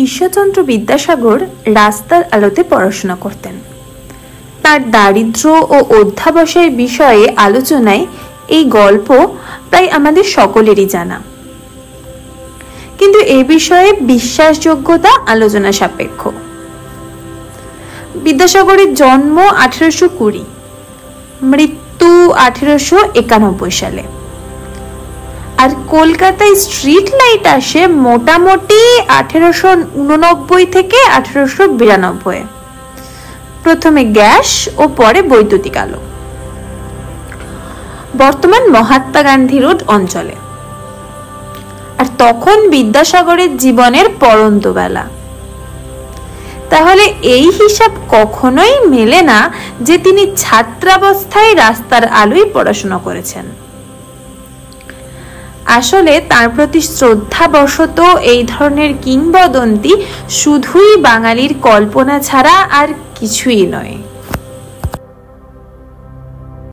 ঈশ্বরচন্দ্র বিদ্যাসাগর রাস্তার আলোতে পড়াশোনা করতেন। তার দারিদ্র্য ও অধ্যাবসায়ের বিষয়ে আলোচনায় এই গল্প প্রায় আমাদের সকলেরই জানা, কিন্তু এ বিষয়ে বিশ্বাসযোগ্যতা আলোচনা সাপেক্ষ। বিদ্যাসাগরের জন্ম 1820, মৃত্যু 1891 সালে, আর কলকাতায় স্ট্রিট লাইট আসে মোটামুটি 1889 থেকে 1892, প্রথমে গ্যাস ও পরে বৈদ্যুতিক আলো, বর্তমান মহাত্মা গান্ধী রোড অঞ্চলে। আর তখন বিদ্যাসাগরের জীবনের পড়ন্ত বেলা। তাহলে এই হিসাব কখনোই মেলে না যে তিনি ছাত্রাবস্থায় রাস্তার আলোয় পড়াশোনা করেছেন। আসলে তার প্রতি শ্রদ্ধাবশত এই ধরনের কিংবদন্তি শুধুই বাঙালির কল্পনা ছাড়া আর কিছুই নয়।